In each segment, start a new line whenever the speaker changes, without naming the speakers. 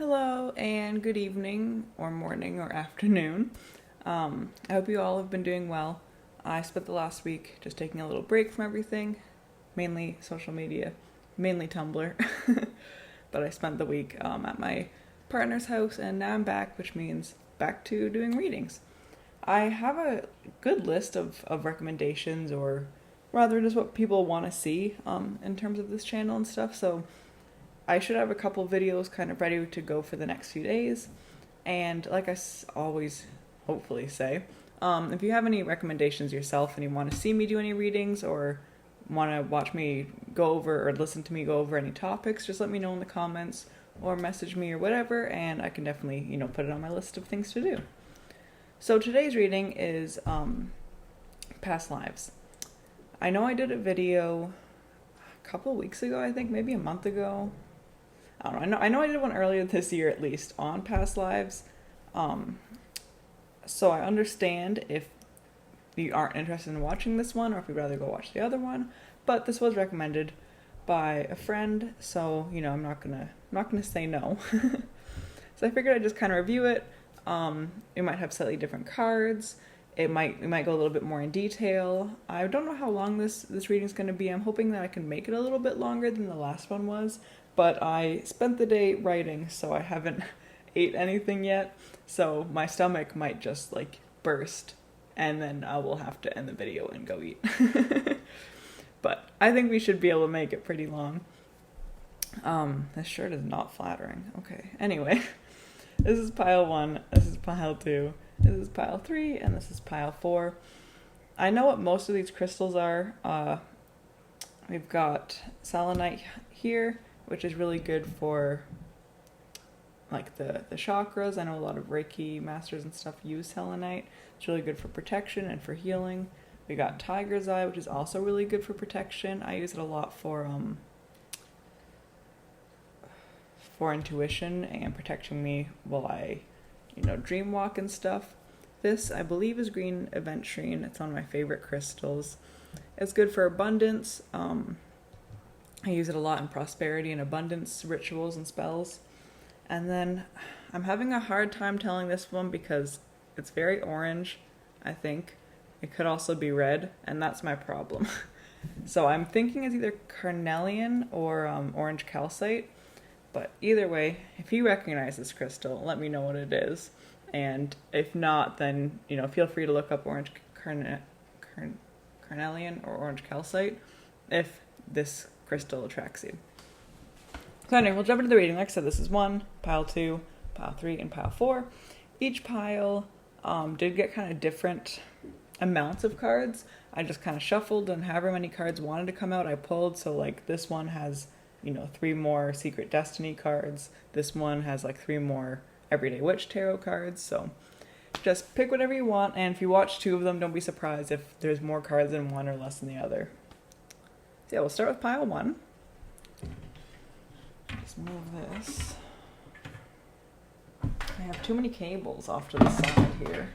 Hello and good evening or morning or afternoon. I hope you all have been doing well. I spent the last week just taking a little break from everything, mainly social media, mainly Tumblr, but I spent the week at my partner's house and now I'm back, which means back to doing readings. I have a good list of recommendations, or rather just what people want to see in terms of this channel and stuff, so I should have a couple videos kind of ready to go for the next few days. And like I always hopefully say, if you have any recommendations yourself and you want to see me do any readings or want to watch me go over or listen to me go over any topics, just let me know in the comments or message me or whatever, and I can definitely, put it on my list of things to do. So today's reading is Past Lives. I know I did a video a couple weeks ago, I think, maybe a month ago. I don't know. I know I did one earlier this year, at least, on past lives. So I understand if you aren't interested in watching this one, or if you'd rather go watch the other one. But this was recommended by a friend, so I'm not gonna say no. So I figured I'd just kind of review it. It might have slightly different cards. We might go a little bit more in detail. I don't know how long this reading's going to be. I'm hoping that I can make it a little bit longer than the last one was. But I spent the day writing, so I haven't ate anything yet. So my stomach might just burst, and then I will have to end the video and go eat. But I think we should be able to make it pretty long. This shirt is not flattering. Okay, anyway. This is pile 1, this is pile 2, this is pile 3, and this is pile 4. I know what most of these crystals are. We've got selenite here, which is really good for the chakras. I know a lot of Reiki masters and stuff use selenite. It's really good for protection and for healing. We got tiger's eye, which is also really good for protection. I use it a lot for intuition and protecting me while I, dream walk and stuff. This, I believe, is green aventurine. It's one of my favorite crystals. It's good for abundance. I use it a lot in prosperity and abundance rituals and spells. And then I'm having a hard time telling this one because it's very orange, I think. It could also be red, and that's my problem. So I'm thinking it's either carnelian or orange calcite. But either way, if you recognize this crystal, let me know what it is. And if not, then, feel free to look up orange carnelian or orange calcite if this crystal attracts you. So anyway, we'll jump into the reading. Like I said, this is 1, pile 2, pile 3, and pile 4. Each pile did get kind of different amounts of cards. I just kind of shuffled, and however many cards wanted to come out, I pulled. So this one has 3 more Secret Destiny cards. This one has 3 more Everyday Witch Tarot cards. So just pick whatever you want, and if you watch 2 of them, don't be surprised if there's more cards in one or less than the other. So yeah, we'll start with pile 1. Just move this. I have too many cables off to the side here.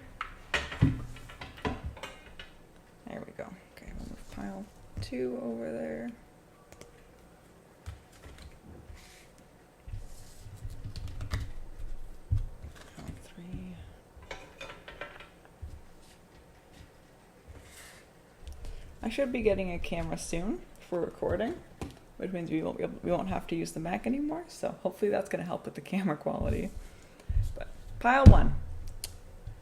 There we go. Okay, we'll move pile 2 over there. I should be getting a camera soon for recording, which means we won't have to use the Mac anymore, so hopefully that's going to help with the camera quality. But pile 1,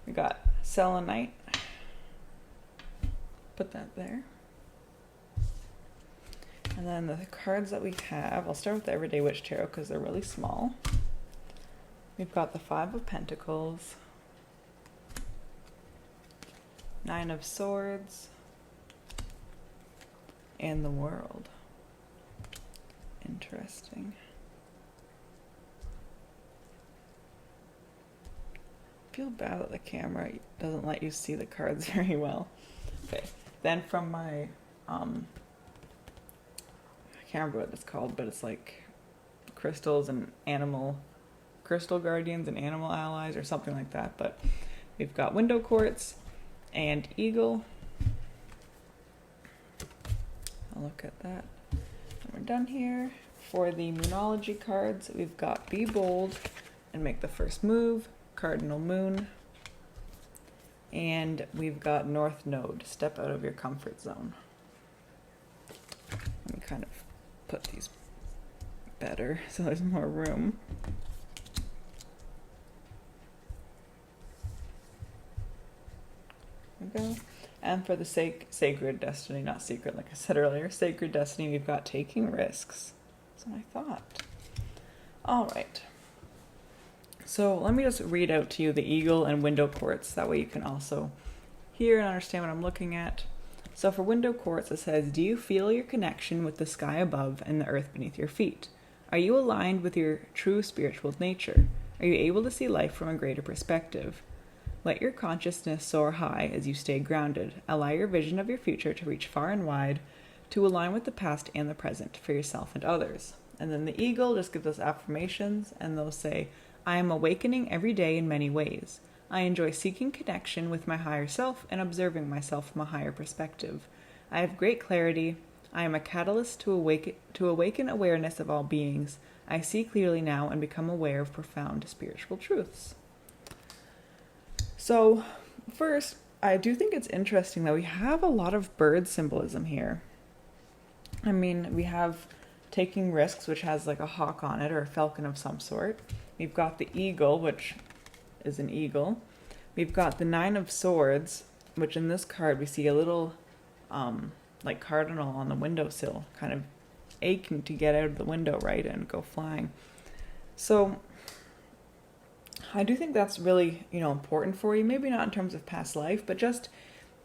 we got selenite. Put that there. And then the cards that we have, I'll start with the Everyday Witch Tarot because they're really small. We've got the 5 of Pentacles, 9 of Swords, and the World. Interesting. I feel bad that the camera doesn't let you see the cards very well. Okay, then from my, I can't remember what it's called, but it's crystals and crystal guardians and animal allies or something like that. But we've got window quartz and eagle. I'll look at that. And we're done here. For the Moonology cards, we've got Be Bold, and make the first move, cardinal moon. And we've got north node, step out of your comfort zone. Let me kind of put these better so there's more room. There we go. And for the sacred destiny, not secret, like I said earlier, sacred destiny, we've got taking risks. That's what I thought. All right. So let me just read out to you the eagle and window quartz. That way you can also hear and understand what I'm looking at. So for window quartz, it says, do you feel your connection with the sky above and the earth beneath your feet? Are you aligned with your true spiritual nature? Are you able to see life from a greater perspective? Let your consciousness soar high as you stay grounded. Allow your vision of your future to reach far and wide, to align with the past and the present for yourself and others. And then the eagle just gives us affirmations, and they'll say, I am awakening every day in many ways. I enjoy seeking connection with my higher self and observing myself from a higher perspective. I have great clarity. I am a catalyst to awaken awareness of all beings. I see clearly now and become aware of profound spiritual truths. So, first, I do think it's interesting that we have a lot of bird symbolism here. I mean, we have taking risks, which has like a hawk on it or a falcon of some sort. We've got the eagle, which is an eagle. We've got the 9 of swords, which in this card we see a little like cardinal on the windowsill, kind of aching to get out of the window, right, and go flying. So I do think that's really, important for you. Maybe not in terms of past life, but just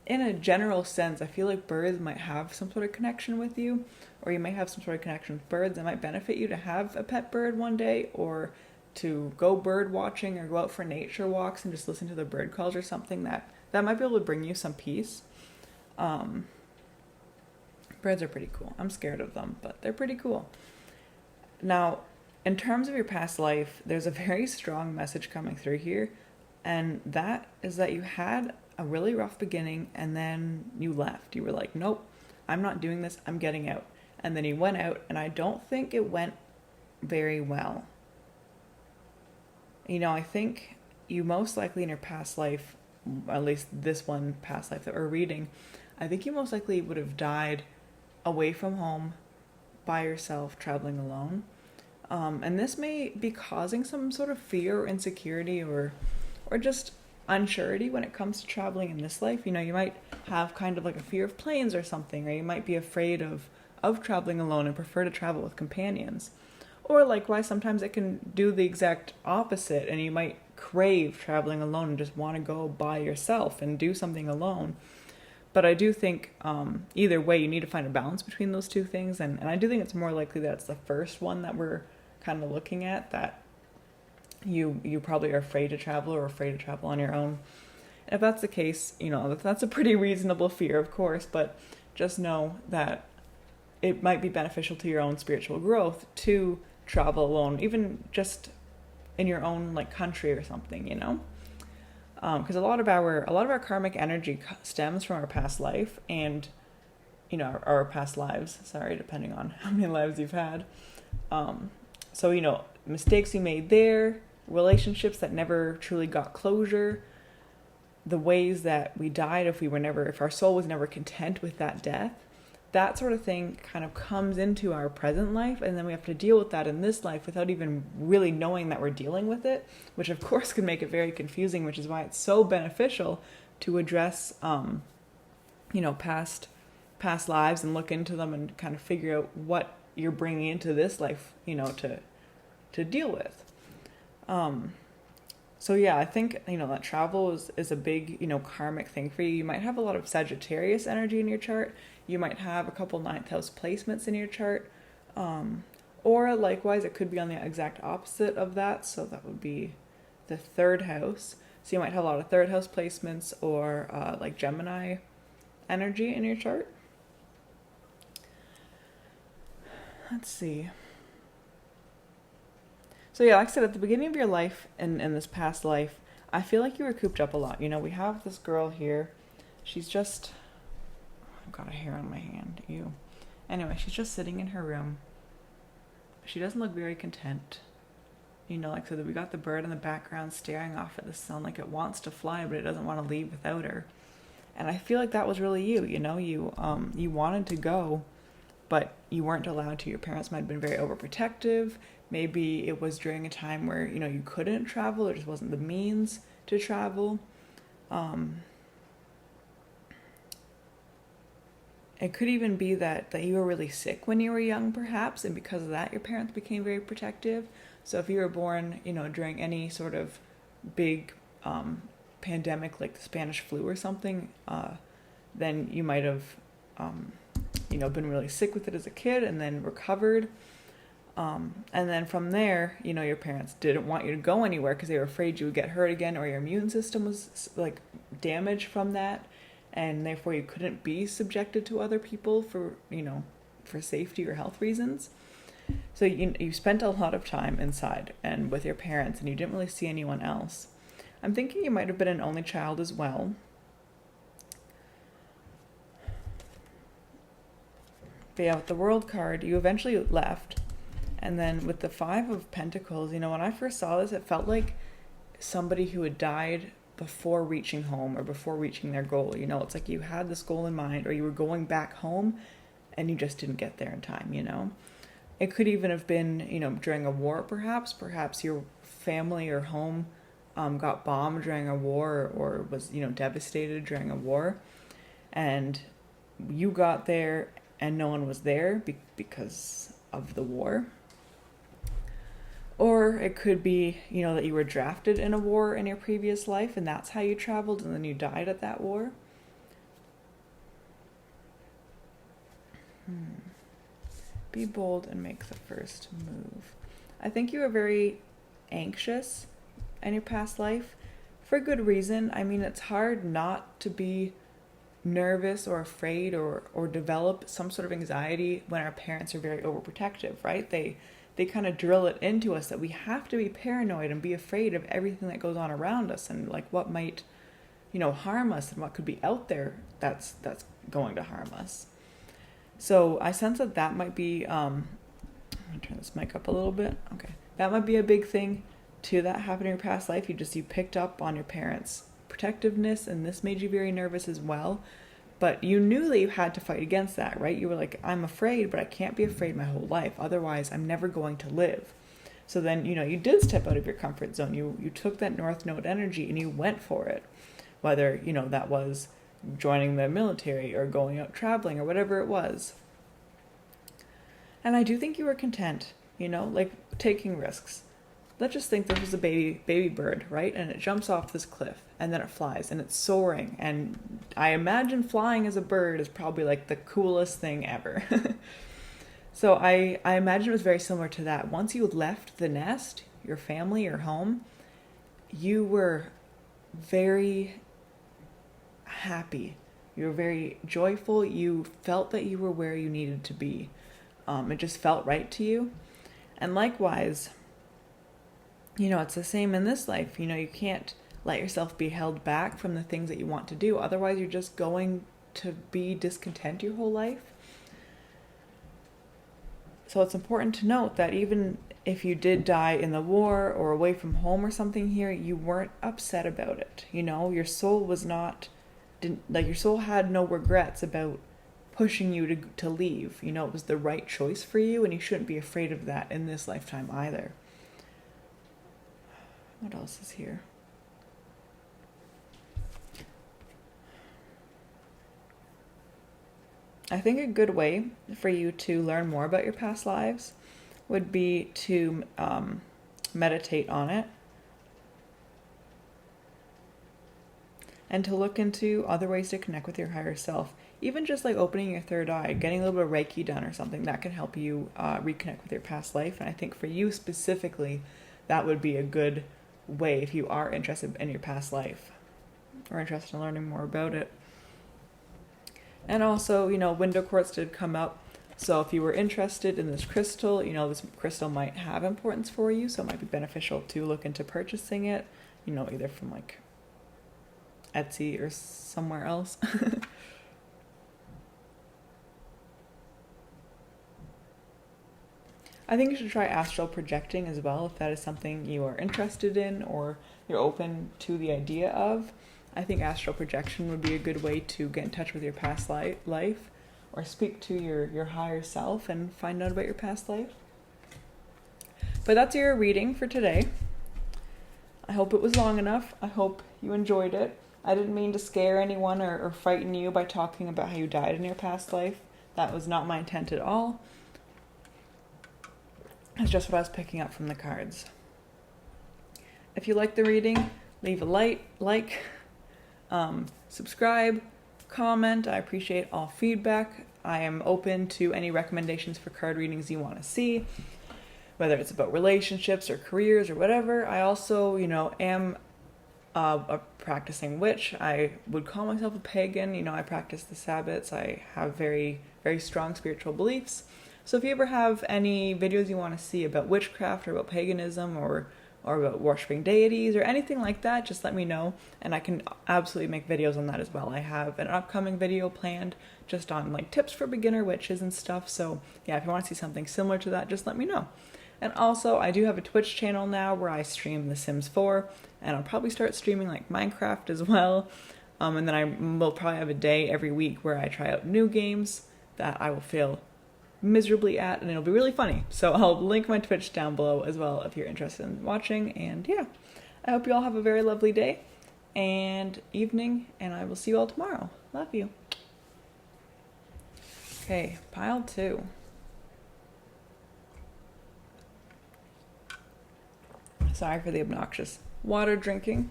in a general sense, I feel like birds might have some sort of connection with you, or you might have some sort of connection with birds. It might benefit you to have a pet bird one day, or to go bird watching or go out for nature walks and just listen to the bird calls or something that might be able to bring you some peace. Birds are pretty cool. I'm scared of them, but they're pretty cool. Now, in terms of your past life, there's a very strong message coming through here, and that is that you had a really rough beginning and then you left. You were like, nope, I'm not doing this, I'm getting out. And then you went out, and I don't think it went very well. I think you most likely in your past life, at least this one past life that we're reading, I think you most likely would have died away from home, by yourself, traveling alone. And this may be causing some sort of fear or insecurity or just unsurety when it comes to traveling in this life. You might have kind of like a fear of planes or something, or you might be afraid of traveling alone and prefer to travel with companions. Or likewise, sometimes it can do the exact opposite, and you might crave traveling alone and just want to go by yourself and do something alone. But I do think either way, you need to find a balance between those two things. And I do think it's more likely that it's the first one that we're kind of looking at, that you probably are afraid to travel or afraid to travel on your own. And if that's the case, that's a pretty reasonable fear, of course, but just know that it might be beneficial to your own spiritual growth to travel alone, even just in your own country or something, because a lot of our karmic energy stems from our past life and our past lives, depending on how many lives you've had. So mistakes we made there, relationships that never truly got closure, the ways that we died if our soul was never content with that death, that sort of thing kind of comes into our present life, and then we have to deal with that in this life without even really knowing that we're dealing with it, which of course can make it very confusing, which is why it's so beneficial to address past lives and look into them and kind of figure out what you're bringing into this life, to deal with. So yeah, I think, that travel is a big, karmic thing for you. You might have a lot of Sagittarius energy in your chart. You might have a couple 9th house placements in your chart. Or likewise, it could be on the exact opposite of that. So that would be the 3rd house. So you might have a lot of 3rd house placements or like Gemini energy in your chart. Let's see. So yeah, like I said, at the beginning of your life in this past life, I feel like you were cooped up a lot. We have this girl here. She's just... I've got a hair on my hand. Ew. Anyway, she's just sitting in her room. She doesn't look very content. You know, like, so that we got the bird in the background staring off at the sun like it wants to fly, but it doesn't want to leave without her. And I feel like that was really you, you know, you wanted to go, but you weren't allowed to. Your parents might have been very overprotective. Maybe it was during a time where, you know, you couldn't travel, or just wasn't the means to travel. It could even be that you were really sick when you were young, perhaps, and because of that, your parents became very protective. So if you were born, you know, during any sort of big pandemic like the Spanish flu or something, then you might have, you know, been really sick with it as a kid and then recovered. And then from there, you know, your parents didn't want you to go anywhere because they were afraid you would get hurt again, or your immune system was like damaged from that, and therefore you couldn't be subjected to other people for, you know, for safety or health reasons. So you spent a lot of time inside and with your parents, and you didn't really see anyone else. I'm thinking you might have been an only child as well. But yeah, with the World card, you eventually left. And then with the Five of Pentacles, you know, when I first saw this, it felt like somebody who had died before reaching home or before reaching their goal. You know, it's like you had this goal in mind, or you were going back home and you just didn't get there in time, you know. It could even have been, you know, during a war, perhaps your family or home got bombed during a war, or was, you know, devastated during a war, and you got there and no one was there because of the war. Or it could be, you know, that you were drafted in a war in your previous life and that's how you traveled, and then you died at that war. Be bold and make the first move. I think you were very anxious in your past life for good reason. I mean, it's hard not to be nervous or afraid or develop some sort of anxiety when our parents are very overprotective, right? They kind of drill it into us that we have to be paranoid and be afraid of everything that goes on around us, and like what might, you know, harm us, and what could be out there that's going to harm us. So I sense that might be, I'm going to turn this mic up a little bit. Okay. That might be a big thing to that happened in your past life. You picked up on your parents' protectiveness, and this made you very nervous as well. But you knew that you had to fight against that, right? You were like, I'm afraid, but I can't be afraid my whole life. Otherwise, I'm never going to live. So then, you know, you did step out of your comfort zone. You took that North Node energy and you went for it. Whether, you know, that was joining the military or going out traveling or whatever it was. And I do think you were content, you know, like taking risks. Let's just think this was a baby bird, right? And it jumps off this cliff and then it flies and it's soaring. And I imagine flying as a bird is probably like the coolest thing ever. So I imagine it was very similar to that. Once you left the nest, your family, your home, you were very happy. You were very joyful. You felt that you were where you needed to be. It just felt right to you. And likewise, you know, it's the same in this life. You know, you can't let yourself be held back from the things that you want to do. Otherwise, you're just going to be discontent your whole life. So it's important to note that even if you did die in the war or away from home or something here, you weren't upset about it. You know, your soul was not, your soul had no regrets about pushing you to leave. You know, it was the right choice for you, and you shouldn't be afraid of that in this lifetime either. What else is here? I think a good way for you to learn more about your past lives would be to meditate on it and to look into other ways to connect with your higher self. Even just like opening your third eye, getting a little bit of Reiki done or something, that can help you reconnect with your past life. And I think for you specifically, that would be a good way if you are interested in your past life or interested in learning more about it. And also, you know, window quartz did come up. So if you were interested in this crystal, you know, this crystal might have importance for you. So it might be beneficial to look into purchasing it, you know, either from like Etsy or somewhere else. I think you should try astral projecting as well if that is something you are interested in or you're open to the idea of. I think astral projection would be a good way to get in touch with your past life or speak to your higher self and find out about your past life. But that's your reading for today. I hope it was long enough. I hope you enjoyed it. I didn't mean to scare anyone or frighten you by talking about how you died in your past life. That was not my intent at all. It's just what I was picking up from the cards. If you like the reading, leave a like, subscribe, comment. I appreciate all feedback. I am open to any recommendations for card readings you want to see, whether it's about relationships or careers or whatever. I also, am a practicing witch. I would call myself a pagan. I practice the Sabbats. I have very, very strong spiritual beliefs. So if you ever have any videos you want to see about witchcraft or about paganism or about worshipping deities or anything like that, just let me know and I can absolutely make videos on that as well. I have an upcoming video planned just on like tips for beginner witches and stuff. So yeah, if you want to see something similar to that, just let me know. And also I do have a Twitch channel now where I stream The Sims 4 and I'll probably start streaming like Minecraft as well. And then I will probably have a day every week where I try out new games that I will fail miserably at, and it'll be really funny. So I'll link my Twitch down below as well if you're interested in watching. And yeah, I hope you all have a very lovely day and evening, and I will see you all tomorrow. Love you. Okay, pile 2. Sorry for the obnoxious water drinking.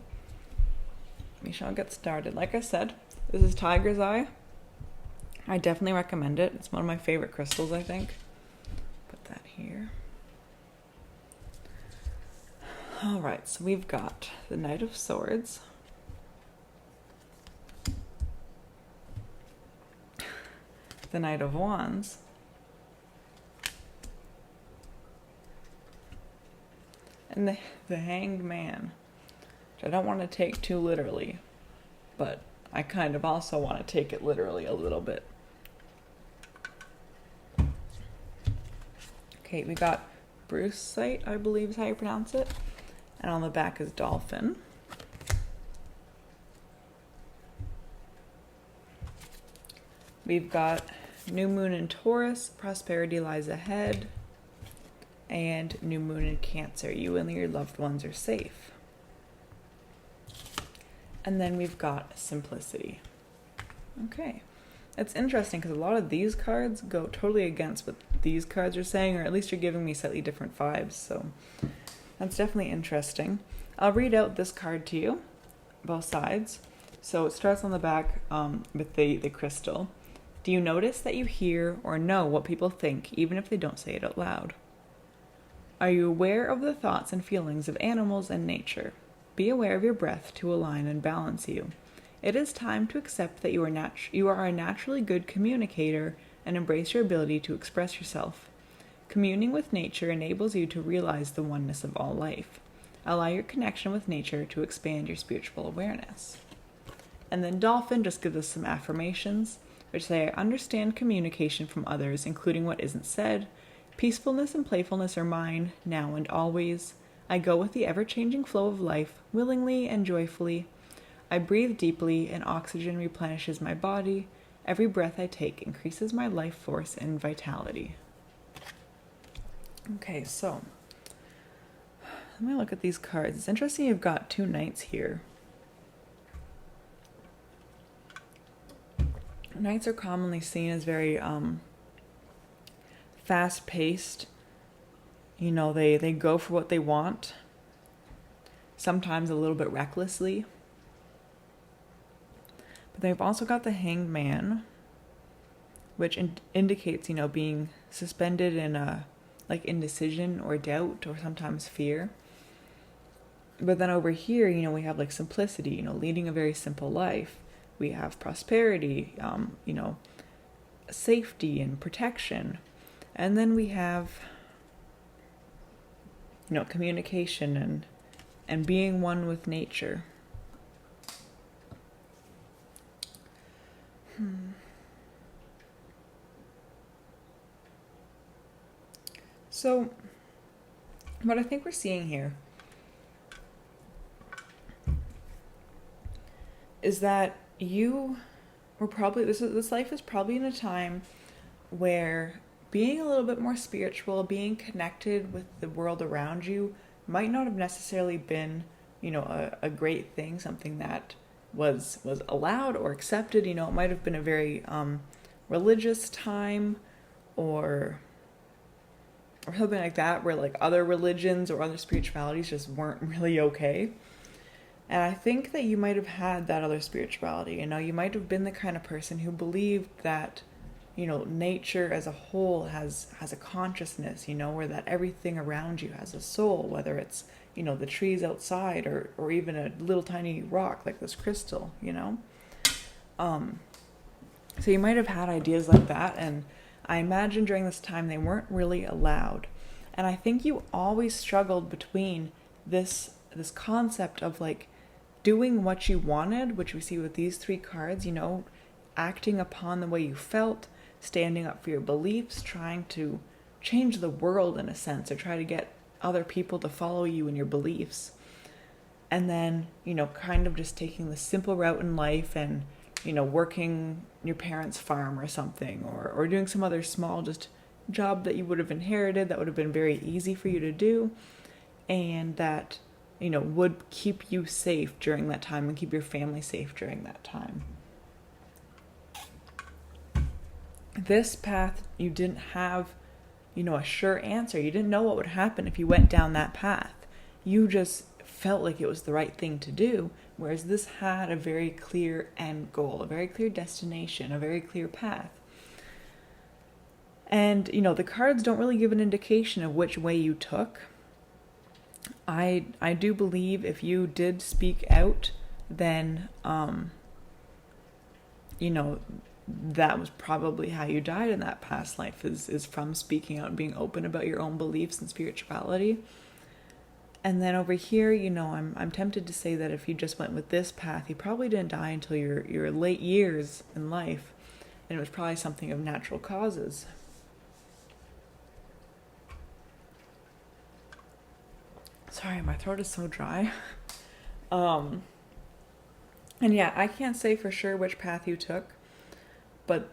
We shall get started. Like I said, this is Tiger's Eye. I definitely recommend it. It's one of my favorite crystals, I think. Put that here. Alright, so we've got the Knight of Swords. The Knight of Wands. And the Hanged Man. Which I don't want to take too literally, but I kind of also want to take it literally a little bit. Okay, we got Brucite, I believe is how you pronounce it. And on the back is Dolphin. We've got New Moon in Taurus, Prosperity Lies Ahead. And New Moon in Cancer, you and your loved ones are safe. And then we've got Simplicity. Okay. It's interesting because a lot of these cards go totally against what these cards are saying, or at least you're giving me slightly different vibes, so that's definitely interesting. I'll read out this card to you, both sides. So it starts on the back with the crystal. Do you notice that you hear or know what people think, even if they don't say it out loud? Are you aware of the thoughts and feelings of animals and nature? Be aware of your breath to align and balance you. It is time to accept that you are a naturally good communicator and embrace your ability to express yourself. Communing with nature enables you to realize the oneness of all life. Allow your connection with nature to expand your spiritual awareness. And then Dolphin just gives us some affirmations, which say, I understand communication from others, including what isn't said. Peacefulness and playfulness are mine, now and always. I go with the ever-changing flow of life, willingly and joyfully. I breathe deeply, and oxygen replenishes my body. Every breath I take increases my life force and vitality. Okay, so let me look at these cards. It's interesting you've got 2 knights here. Knights are commonly seen as very fast-paced. They go for what they want, sometimes a little bit recklessly. But they've also got the Hanged Man, which indicates, being suspended in indecision or doubt or sometimes fear. But then over here, we have like simplicity, leading a very simple life. We have prosperity, safety and protection. And then we have, communication and being one with nature. So what I think we're seeing here is that you were probably, this life is probably in a time where being a little bit more spiritual, being connected with the world around you might not have necessarily been, a great thing, something that was allowed or accepted. It might have been a very religious time, or something like that, where like other religions or other spiritualities just weren't really okay. And I think that you might have had that other spirituality. You might have been the kind of person who believed that, nature as a whole has a consciousness, or that everything around you has a soul, whether it's, the trees outside or even a little tiny rock like this crystal, So you might have had ideas like that, and I imagine during this time they weren't really allowed. And I think you always struggled between this concept of like doing what you wanted, which we see with these 3 cards, acting upon the way you felt, standing up for your beliefs, trying to change the world in a sense, or try to get other people to follow you in your beliefs. And then, kind of just taking the simple route in life and, working your parents' farm or something, or doing some other small just job that you would have inherited that would have been very easy for you to do, and that, would keep you safe during that time and keep your family safe during that time. This path, you didn't have, a sure answer. You didn't know what would happen if you went down that path. You just felt like it was the right thing to do, whereas this had a very clear end goal, a very clear destination, a very clear path. And, the cards don't really give an indication of which way you took. I do believe if you did speak out, then, that was probably how you died in that past life, is from speaking out and being open about your own beliefs and spirituality. And then over here, I'm tempted to say that if you just went with this path, you probably didn't die until your late years in life, and it was probably something of natural causes. Sorry, my throat is so dry. And yeah, I can't say for sure which path you took, but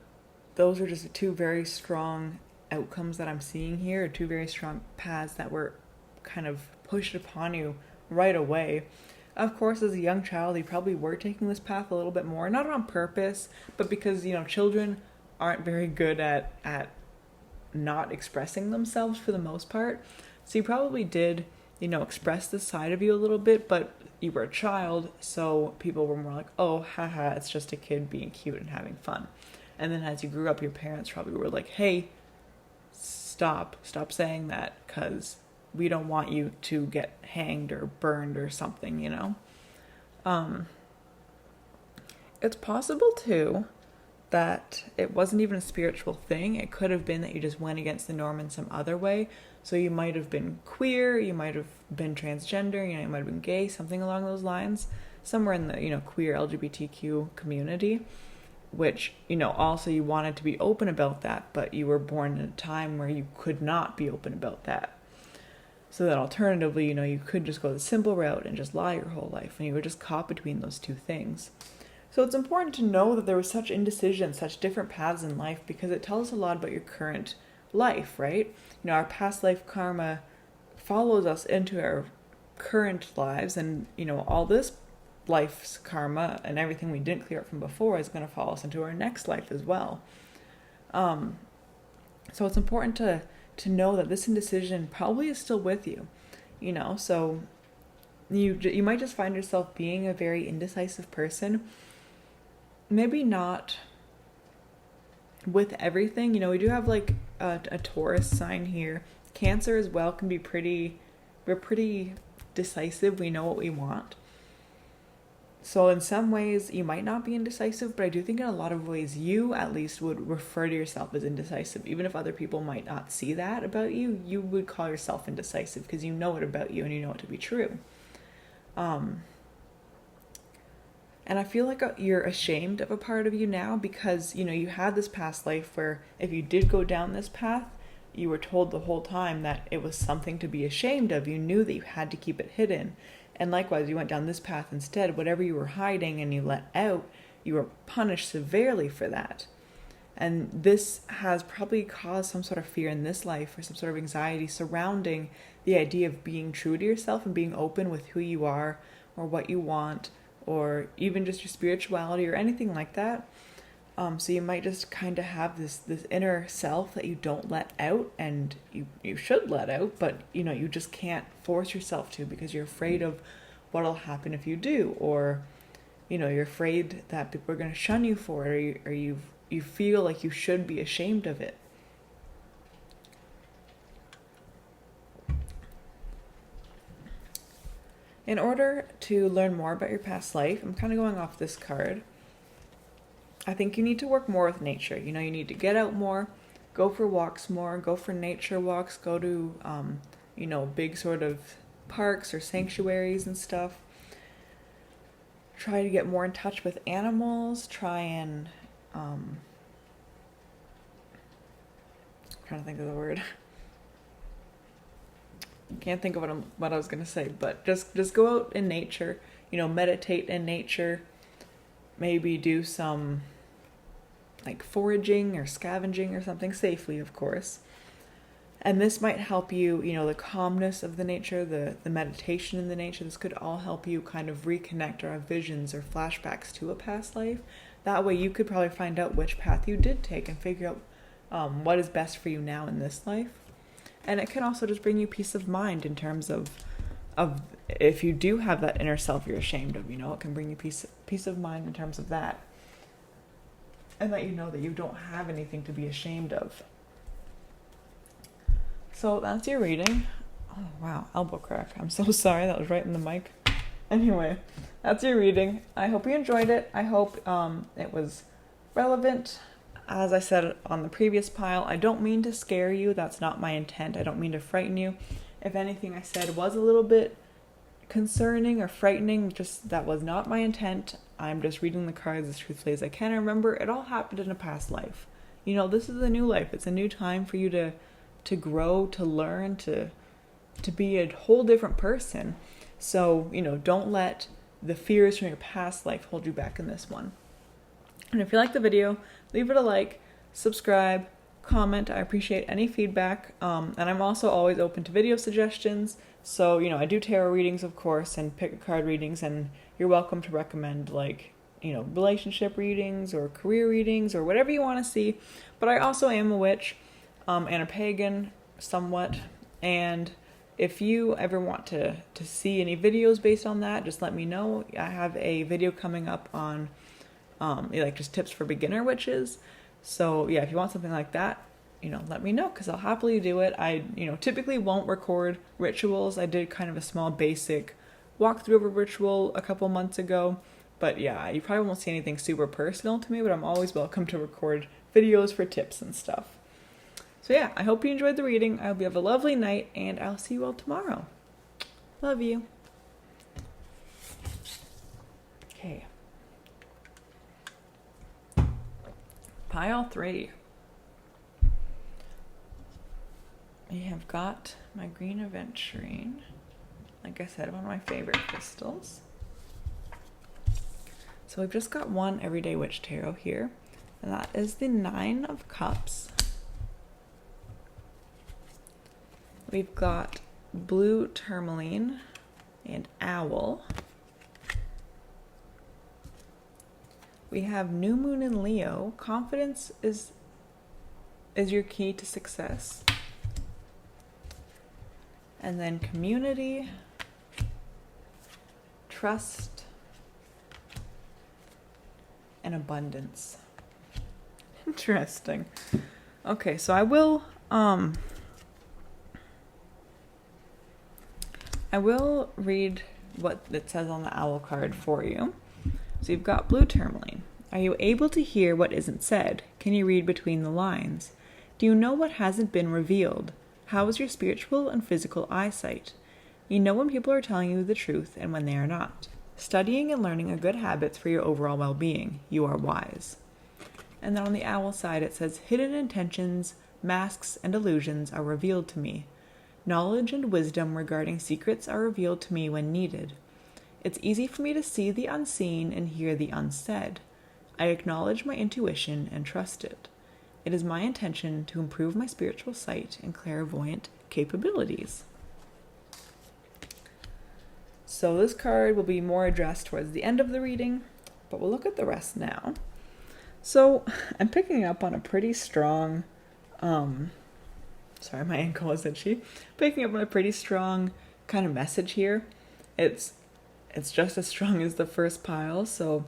those are just 2 very strong outcomes that I'm seeing here, 2 very strong paths that were kind of pushed upon you right away. Of course, as a young child, you probably were taking this path a little bit more, not on purpose, but because, children aren't very good at not expressing themselves for the most part. So you probably did, express this side of you a little bit, but you were a child, so people were more like, oh, haha, it's just a kid being cute and having fun. And then as you grew up, your parents probably were like, hey, stop saying that, because we don't want you to get hanged or burned or something, It's possible, too, that it wasn't even a spiritual thing. It could have been that you just went against the norm in some other way. So you might have been queer, you might have been transgender, you might have been gay, something along those lines, somewhere in the, queer LGBTQ community, which, also you wanted to be open about that, but you were born in a time where you could not be open about that. So that alternatively, you could just go the simple route and just lie your whole life, and you were just caught between those 2 things. So it's important to know that there was such indecision, such different paths in life, because it tells us a lot about your current life, right? Our past life karma follows us into our current lives, and, all this life's karma and everything we didn't clear up from before is going to follow us into our next life as well. So it's important to know that this indecision probably is still with you, so you might just find yourself being a very indecisive person. Maybe not with everything. We do have like a Taurus sign here. Cancer as well can be we're pretty decisive. We know what we want. So in some ways you might not be indecisive, but I do think in a lot of ways you at least would refer to yourself as indecisive. Even if other people might not see that about you, you would call yourself indecisive because you know it about you and you know it to be true. And I feel like you're ashamed of a part of you now because, you had this past life where if you did go down this path, you were told the whole time that it was something to be ashamed of. You knew that you had to keep it hidden. And likewise, you went down this path instead. Whatever you were hiding and you let out, you were punished severely for that. And this has probably caused some sort of fear in this life, or some sort of anxiety surrounding the idea of being true to yourself and being open with who you are or what you want, or even just your spirituality or anything like that. So you might just kind of have this inner self that you don't let out, and you should let out, but you just can't force yourself to, because you're afraid of what'll happen if you do, or you're afraid that people are going to shun you for it, or you feel like you should be ashamed of it. In order to learn more about your past life, I'm kind of going off this card. I think you need to work more with nature. You need to get out more, go for walks more, go for nature walks, go to, big sort of parks or sanctuaries and stuff. Try to get more in touch with animals. Try and, I'm trying to think of the word. Can't think of what I was going to say, but just go out in nature, meditate in nature, maybe do some like foraging or scavenging or something, safely, of course. And this might help you, the calmness of the nature, the meditation in the nature, this could all help you kind of reconnect or have visions or flashbacks to a past life. That way you could probably find out which path you did take and figure out what is best for you now in this life. And it can also just bring you peace of mind in terms of if you do have that inner self you're ashamed of, it can bring you peace of mind in terms of that. And that that you don't have anything to be ashamed of. So that's your reading. Oh, wow, elbow crack. I'm so sorry, that was right in the mic. Anyway, that's your reading. I hope you enjoyed it. I hope it was relevant. As I said on the previous pile, I don't mean to scare you. That's not my intent. I don't mean to frighten you. If anything I said was a little bit concerning or frightening, that was not my intent. I'm just reading the cards as truthfully as I can. Remember, it all happened in a past life. This is a new life. It's a new time for you to grow, to learn, to be a whole different person. So, don't let the fears from your past life hold you back in this one. And if you like the video, leave it a like, subscribe, comment. I appreciate any feedback. And I'm also always open to video suggestions. So, I do tarot readings, of course, and pick a card readings, and you're welcome to recommend relationship readings or career readings or whatever you want to see. But I also am a witch and a pagan somewhat. And if you ever want to see any videos based on that, just let me know. I have a video coming up on just tips for beginner witches. So yeah, if you want something like that, let me know, because I'll happily do it. I typically won't record rituals. I did kind of a small basic walkthrough of a ritual a couple months ago, but yeah, you probably won't see anything super personal to me, but I'm always welcome to record videos for tips and stuff. So yeah, I hope you enjoyed the reading. I hope you have a lovely night, and I'll see you all tomorrow. Love you. Okay. Pile 3. We have got my green aventurine. Like I said, one of my favorite crystals. So we've just got one Everyday Witch Tarot here, and that is the 9 of Cups. We've got blue tourmaline and owl. We have new moon in Leo. Confidence is your key to success. And then community, trust, and abundance. Interesting. Okay, so I will read what it says on the owl card for you. So you've got blue tourmaline. Are you able to hear what isn't said? Can you read between the lines? Do you know what hasn't been revealed? How is your spiritual and physical eyesight? You know when people are telling you the truth and when they are not. Studying and learning are good habits for your overall well-being. You are wise. And then on the owl side it says hidden intentions, masks and illusions are revealed to me. Knowledge and wisdom regarding secrets are revealed to me when needed. It's easy for me to see the unseen and hear the unsaid. I acknowledge my intuition and trust it. It is my intention to improve my spiritual sight and clairvoyant capabilities. So this card will be more addressed towards the end of the reading, but we'll look at the rest now. So I'm picking up on a pretty strong, sorry, my ankle was itchy. Picking up on a pretty strong kind of message here. It's just as strong as the first pile. So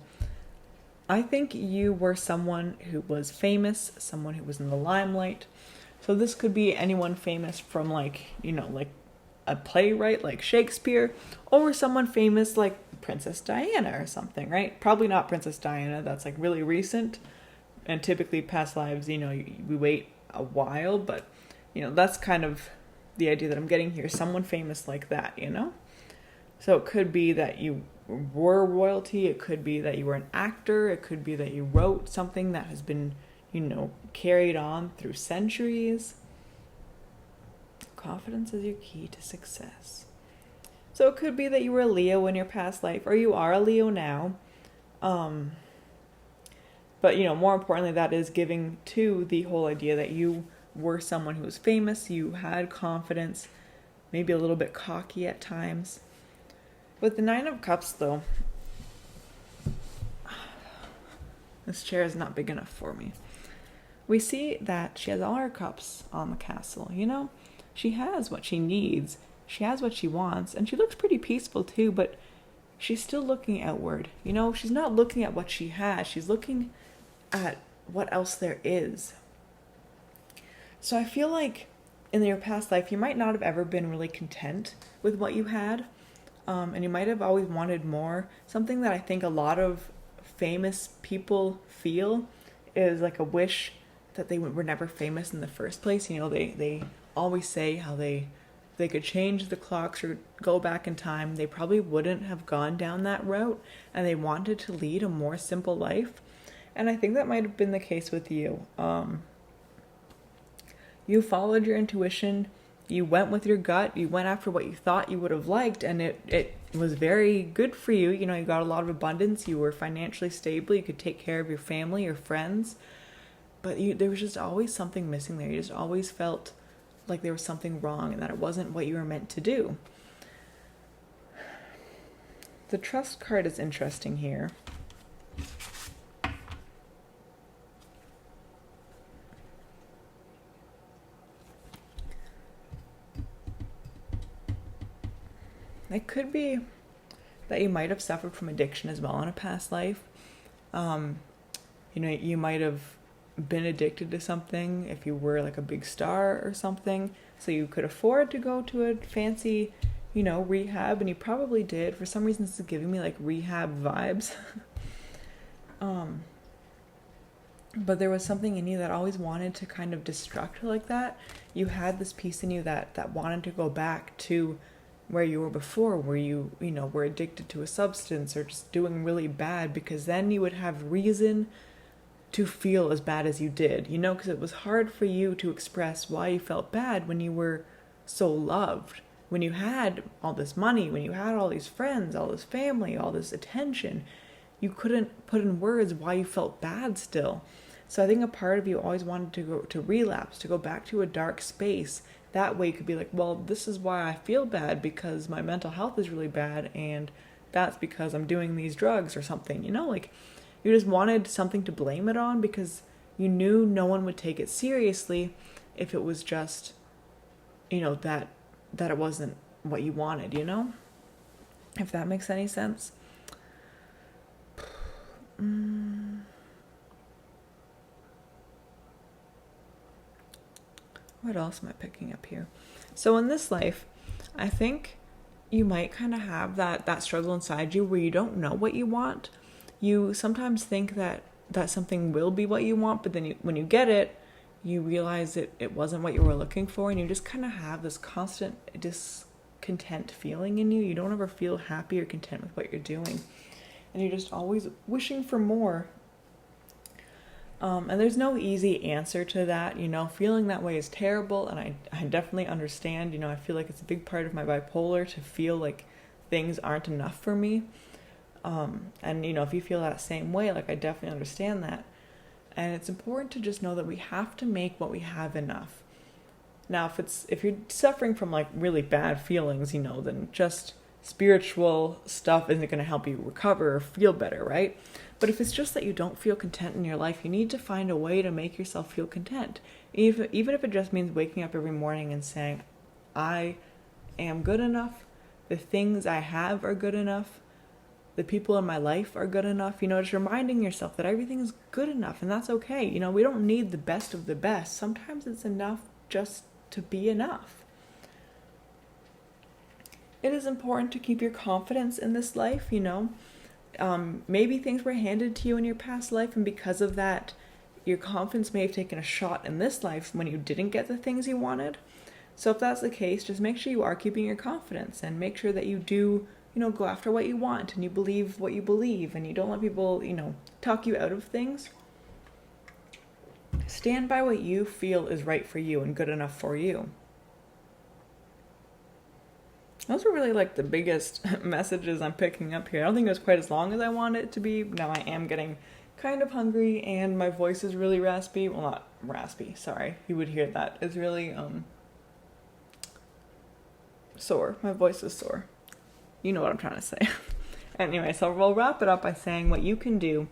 I think you were someone who was famous, someone who was in the limelight. So this could be anyone famous from like a playwright like Shakespeare, or someone famous like Princess Diana or something, right? Probably not Princess Diana, that's like really recent. And typically past lives, we wait a while, but that's kind of the idea that I'm getting here. Someone famous like that, So it could be that you were royalty, it could be that you were an actor, it could be that you wrote something that has been, carried on through centuries. Confidence is your key to success. So it could be that you were a Leo in your past life, or you are a Leo now. But, more importantly, that is giving to the whole idea that you were someone who was famous, you had confidence, maybe a little bit cocky at times. With the Nine of Cups, though, this chair is not big enough for me. We see that she has all her cups on the castle, She has what she needs, she has what she wants, and she looks pretty peaceful too, but she's still looking outward. She's not looking at what she has, she's looking at what else there is. So I feel like in your past life, you might not have ever been really content with what you had, and you might have always wanted more. Something that I think a lot of famous people feel is like a wish that they were never famous in the first place. They always say how they could change the clocks or go back in time. They probably wouldn't have gone down that route, and they wanted to lead a more simple life. And I think that might have been the case with you. You followed your intuition, you went with your gut, you went after what you thought you would have liked, and it was very good for you. You got a lot of abundance, you were financially stable, you could take care of your family, your friends, but there was just always something missing there. You just always felt like there was something wrong and that it wasn't what you were meant to do. The Trust card is interesting here. It could be that you might have suffered from addiction as well in a past life. You might have been addicted to something if you were like a big star or something, so you could afford to go to a fancy, rehab, and you probably did. For some reason, this is giving me like rehab vibes. But there was something in you that always wanted to kind of destruct like that. You had this piece in you that wanted to go back to where you were before, where you were addicted to a substance or just doing really bad, because then you would have reason to feel as bad as you did, because it was hard for you to express why you felt bad when you were so loved, when you had all this money, when you had all these friends, all this family, all this attention. You couldn't put in words why you felt bad still. So I think a part of you always wanted to relapse, to go back to a dark space. That way you could be like, well, this is why I feel bad, because my mental health is really bad, and that's because I'm doing these drugs or something, you just wanted something to blame it on, because you knew no one would take it seriously if it was just, that it wasn't what you wanted, if that makes any sense. What else am I picking up here? So in this life, I think you might kind of have that struggle inside you where you don't know what you want. You sometimes think that something will be what you want, but then when you get it, you realize it wasn't what you were looking for, and you just kind of have this constant discontent feeling in you. You don't ever feel happy or content with what you're doing, and you're just always wishing for more. And there's no easy answer to that. Feeling that way is terrible, and I definitely understand. I feel like it's a big part of my bipolar to feel like things aren't enough for me. And if you feel that same way, like, I definitely understand that. And it's important to just know that we have to make what we have enough. Now, if you're suffering from like really bad feelings, then just spiritual stuff isn't going to help you recover or feel better, right? But if it's just that you don't feel content in your life, you need to find a way to make yourself feel content. Even if it just means waking up every morning and saying, I am good enough, the things I have are good enough, the people in my life are good enough, just reminding yourself that everything is good enough, and that's okay. We don't need the best of the best. Sometimes it's enough just to be enough. It is important to keep your confidence in this life, maybe things were handed to you in your past life, and because of that, your confidence may have taken a shot in this life when you didn't get the things you wanted. So if that's the case, just make sure you are keeping your confidence, and make sure that you do go after what you want, and you believe what you believe, and you don't let people, talk you out of things. Stand by what you feel is right for you and good enough for you. Those are really like the biggest messages I'm picking up here. I don't think it was quite as long as I wanted it to be. Now I am getting kind of hungry, and my voice is really raspy. Well, not raspy, sorry. You would hear that. It's really sore. My voice is sore. You know what I'm trying to say. Anyway, so we'll wrap it up by saying what you can do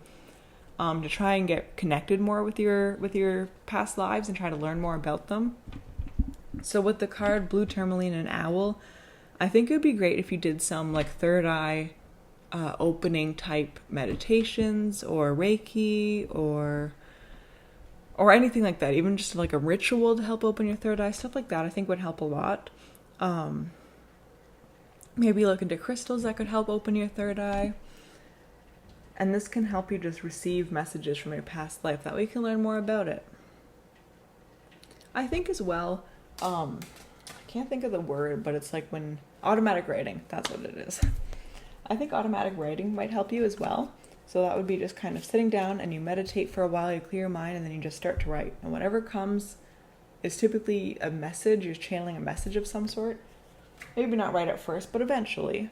to try and get connected more with your past lives and try to learn more about them. So with the card Blue Tourmaline and Owl, I think it would be great if you did some like third eye opening type meditations, or Reiki, or anything like that. Even just like a ritual to help open your third eye, stuff like that I think would help a lot. Maybe look into crystals that could help open your third eye. And this can help you just receive messages from your past life. That way you can learn more about it. I think as well, I can't think of the word, but it's like when automatic writing, that's what it is. I think automatic writing might help you as well. So that would be just kind of sitting down and you meditate for a while, you clear your mind, and then you just start to write. And whatever comes is typically a message. You're channeling a message of some sort. Maybe not right at first, but eventually.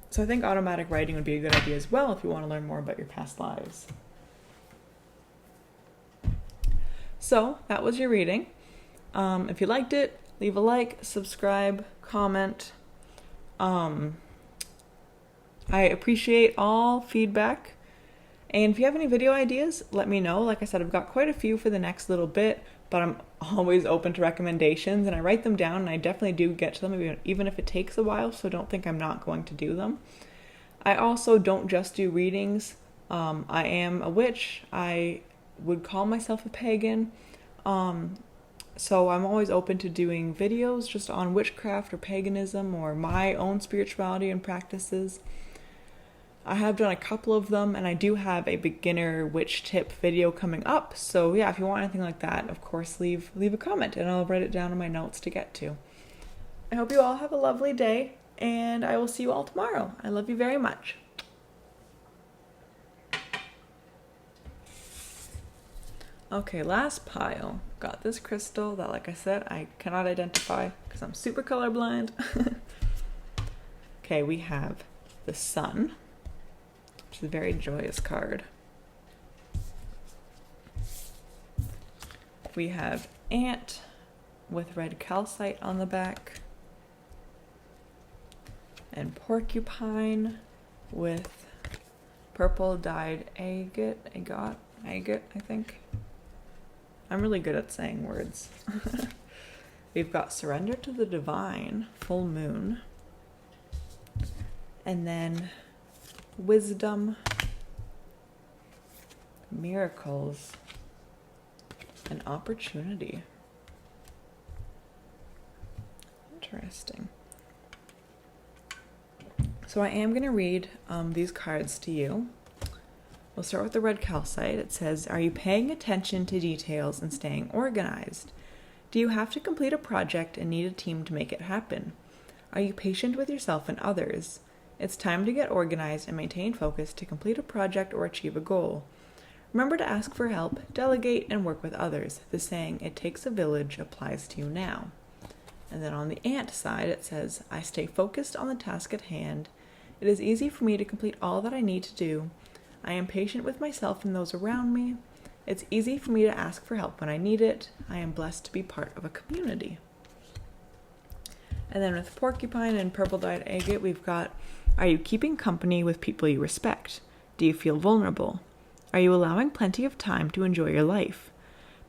So I think automatic writing would be a good idea as well if you want to learn more about your past lives. So that was your reading. If you liked it, leave a like, subscribe, comment. I appreciate all feedback. And if you have any video ideas, let me know. Like I said, I've got quite a few for the next little bit, but I'm always open to recommendations, and I write them down, and I definitely do get to them, even if it takes a while, so don't think I'm not going to do them. I also don't just do readings. I am a witch. I would call myself a pagan. So I'm always open to doing videos just on witchcraft or paganism or my own spirituality and practices. I have done a couple of them, and I do have a beginner witch tip video coming up. So yeah, if you want anything like that, of course, leave a comment and I'll write it down in my notes to get to. I hope you all have a lovely day, and I will see you all tomorrow. I love you very much. Okay, last pile. Got this crystal that, like I said, I cannot identify because I'm super colorblind. Okay, we have the Sun, which is a very joyous card. We have Ant with red calcite on the back, and Porcupine with purple dyed agate, I think. I'm really good at saying words. We've got Surrender to the Divine, Full Moon, and then Wisdom, Miracles, and Opportunity. Interesting. So I am going to read these cards to you. We'll start with the red calcite. It says, are you paying attention to details and staying organized? Do you have to complete a project and need a team to make it happen? Are you patient with yourself and others? It's time to get organized and maintain focus to complete a project or achieve a goal. Remember to ask for help, delegate, and work with others. The saying, "it takes a village," applies to you now. And then on the ant side, it says, "I stay focused on the task at hand. It is easy for me to complete all that I need to do. I am patient with myself and those around me. It's easy for me to ask for help when I need it. I am blessed to be part of a community." And then with porcupine and purple-dyed agate, we've got, "Are you keeping company with people you respect? Do you feel vulnerable? Are you allowing plenty of time to enjoy your life?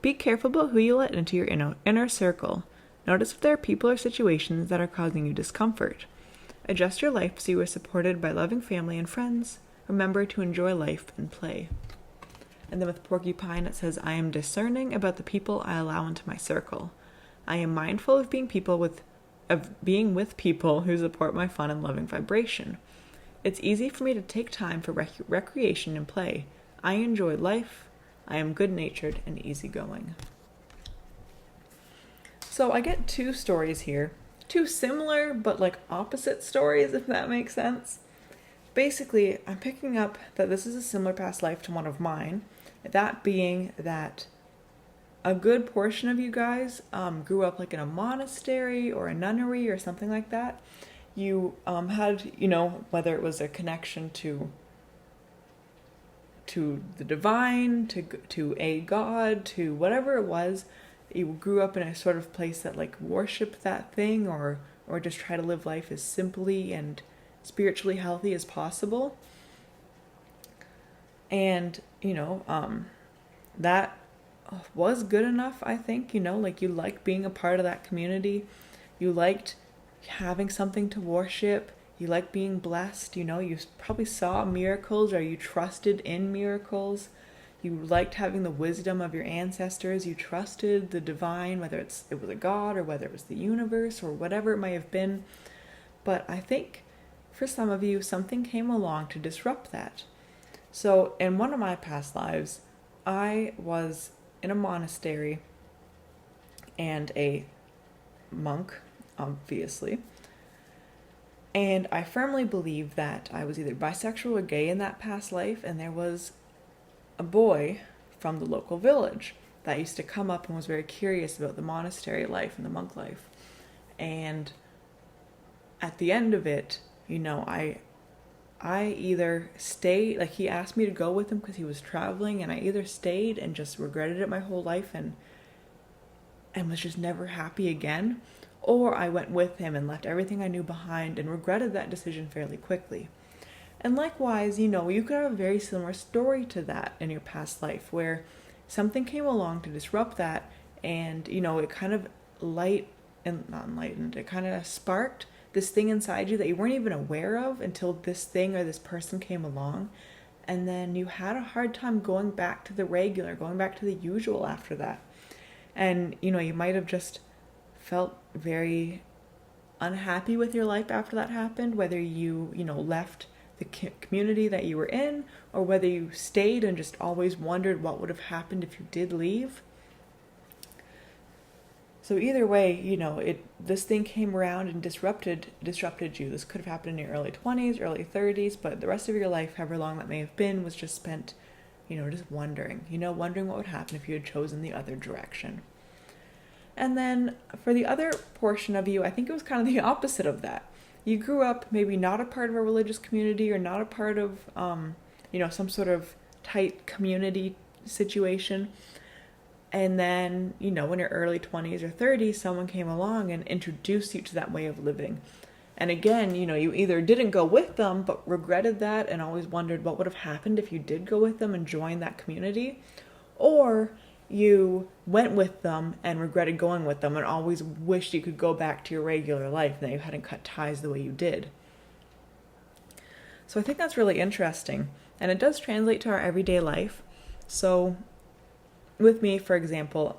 Be careful about who you let into your inner circle. Notice if there are people or situations that are causing you discomfort. Adjust your life so you are supported by loving family and friends. Remember to enjoy life and play." And then with porcupine, it says, "I am discerning about the people I allow into my circle. I am mindful of being with people who support my fun and loving vibration. It's easy for me to take time for recreation and play. I enjoy life. I am good-natured and easygoing." So I get two stories here. Two similar but like opposite stories, if that makes sense. Basically, I'm picking up that this is a similar past life to one of mine. That being that a good portion of you guys grew up like in a monastery or a nunnery or something like that. You had, whether it was a connection to the divine, to a god, to whatever it was, you grew up in a sort of place that like worshiped that thing or just try to live life as simply and spiritually healthy as possible. And, that was good enough, I think, like you liked being a part of that community. You liked having something to worship. You liked being blessed, you probably saw miracles or you trusted in miracles. You liked having the wisdom of your ancestors. You trusted the divine, whether it was a god or whether it was the universe or whatever it might have been. But I think for some of you, something came along to disrupt that. So in one of my past lives, I was in a monastery and a monk, obviously. And I firmly believe that I was either bisexual or gay in that past life, and there was a boy from the local village that used to come up and was very curious about the monastery life and the monk life. And at the end of it, I either stayed, like he asked me to go with him because he was traveling, and I either stayed and just regretted it my whole life and was just never happy again, or I went with him and left everything I knew behind and regretted that decision fairly quickly. And likewise, you could have a very similar story to that in your past life where something came along to disrupt that and, it kind of it kind of sparked this thing inside you that you weren't even aware of until this thing or this person came along. And then you had a hard time going back to the regular, going back to the usual after that. And, you might have just felt very unhappy with your life after that happened, whether you, left the community that you were in or whether you stayed and just always wondered what would have happened if you did leave. So either way, this thing came around and disrupted you. This could have happened in your early 20s, early 30s, but the rest of your life, however long that may have been, was just spent, just wondering what would happen if you had chosen the other direction. And then for the other portion of you, I think it was kind of the opposite of that. You grew up maybe not a part of a religious community or not a part of, some sort of tight community situation. And then, in your early 20s or 30s, someone came along and introduced you to that way of living. And again, you either didn't go with them, but regretted that and always wondered what would have happened if you did go with them and join that community. Or you went with them and regretted going with them and always wished you could go back to your regular life and that you hadn't cut ties the way you did. So I think that's really interesting. And it does translate to our everyday life. So with me, for example,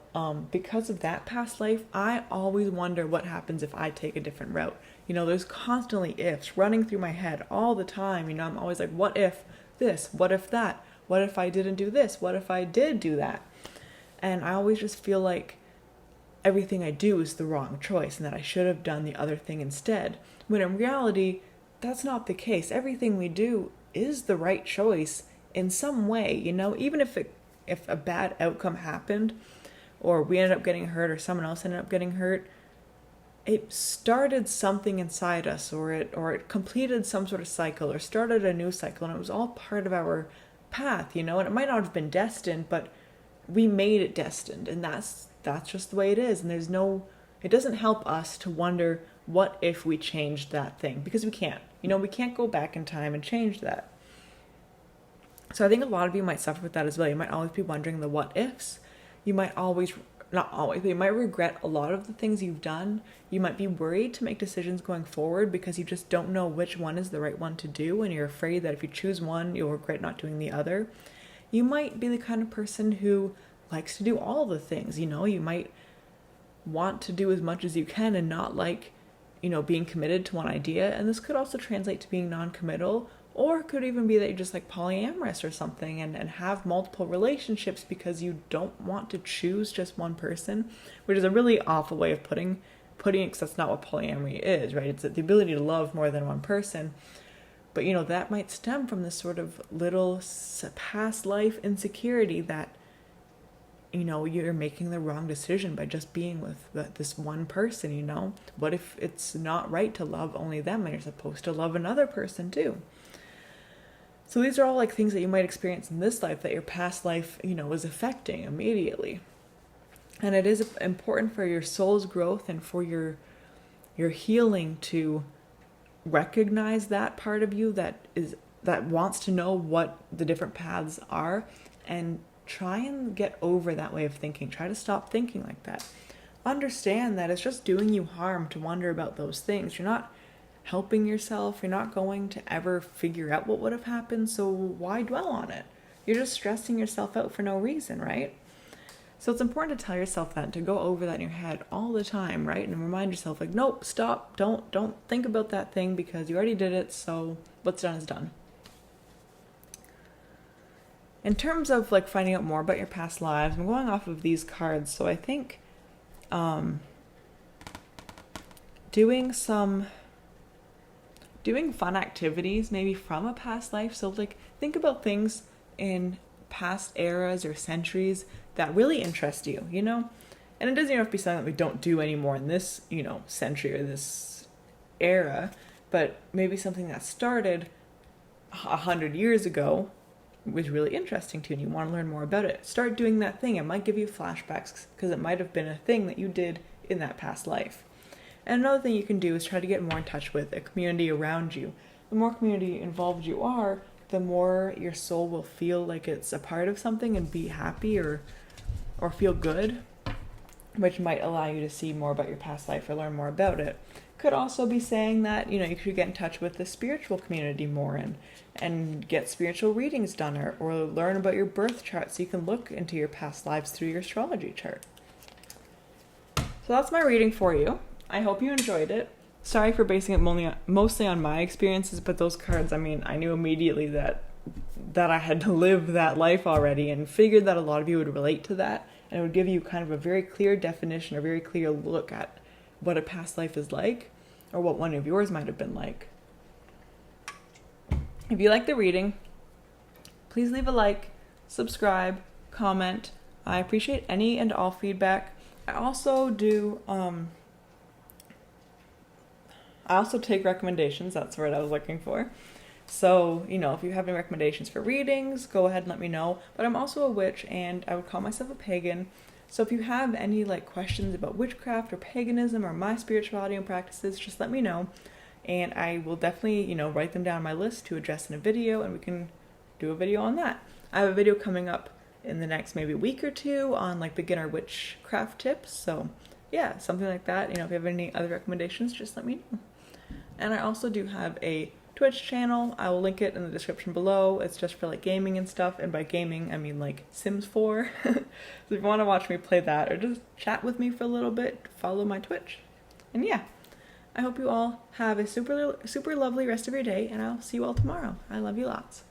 because of that past life, I always wonder what happens if I take a different route. There's constantly ifs running through my head all the time. I'm always like, what if this? What if that? What if I didn't do this? What if I did do that? And I always just feel like everything I do is the wrong choice and that I should have done the other thing instead. When in reality, that's not the case. Everything we do is the right choice in some way, you know, even if a bad outcome happened, or we ended up getting hurt, or someone else ended up getting hurt, it started something inside us, or it completed some sort of cycle, or started a new cycle, and it was all part of our path, you know. And it might not have been destined, but we made it destined, and that's just the way it is. And it doesn't help us to wonder what if we changed that thing, because we can't. You know, we can't go back in time and change that. So I think a lot of you might suffer with that as well. You might always be wondering the what ifs. You might not always, but you might regret a lot of the things you've done. You might be worried to make decisions going forward because you just don't know which one is the right one to do, and you're afraid that if you choose one, you'll regret not doing the other. You might be the kind of person who likes to do all the things, you know. You might want to do as much as you can and not like, you know, being committed to one idea. And this could also translate to being non-committal, or it could even be that you're just like polyamorous or something and have multiple relationships because you don't want to choose just one person, which is a really awful way of putting it, because that's not what polyamory is, right? It's the ability to love more than one person. But, you know, that might stem from this sort of little past life insecurity that, you know, you're making the wrong decision by just being with this one person, you know? What if it's not right to love only them and you're supposed to love another person too? So these are all like things that you might experience in this life that your past life, you know, is affecting immediately. And it is important for your soul's growth and for your healing to recognize that part of you that wants to know what the different paths are, and try and get over that way of thinking. Try to stop thinking like that. Understand that it's just doing you harm to wonder about those things. You're not helping yourself. You're not going to ever figure out what would have happened, so why dwell on it? You're just stressing yourself out for no reason, right? So it's important to tell yourself that, to go over that in your head all the time, right? And remind yourself, like, nope, stop, don't think about that thing because you already did it, so what's done is done. In terms of like finding out more about your past lives, I'm going off of these cards, so I think doing fun activities maybe from a past life. So like think about things in past eras or centuries that really interest you, you know? And it doesn't even have to be something that we don't do anymore in this, you know, century or this era, but maybe something that started 100 years ago was really interesting to you and you want to learn more about it. Start doing that thing. It might give you flashbacks because it might have been a thing that you did in that past life. And another thing you can do is try to get more in touch with a community around you. The more community involved you are, the more your soul will feel like it's a part of something and be happy or feel good, which might allow you to see more about your past life or learn more about it. Could also be saying that, you know, you could get in touch with the spiritual community more and get spiritual readings done or learn about your birth chart so you can look into your past lives through your astrology chart. So that's my reading for you. I hope you enjoyed it. Sorry for basing it mostly on my experiences, but those cards, I mean, I knew immediately that I had to live that life already, and figured that a lot of you would relate to that, and it would give you kind of a very clear definition, a very clear look at what a past life is like, or what one of yours might have been like. If you like the reading, please leave a like, subscribe, comment. I appreciate any and all feedback. I also take recommendations. That's the word I was looking for. So, you know, if you have any recommendations for readings, go ahead and let me know. But I'm also a witch, and I would call myself a pagan. So if you have any like questions about witchcraft or paganism or my spirituality and practices, just let me know. And I will definitely, you know, write them down on my list to address in a video, and we can do a video on that. I have a video coming up in the next maybe week or two on like beginner witchcraft tips. So yeah, something like that. You know, if you have any other recommendations, just let me know. And I also do have a Twitch channel. I will link it in the description below. It's just for like gaming and stuff, and by gaming I mean like Sims 4. So if you want to watch me play that or just chat with me for a little bit, follow my Twitch. And yeah, I hope you all have a super lovely rest of your day, and I'll see you all tomorrow. I love you lots.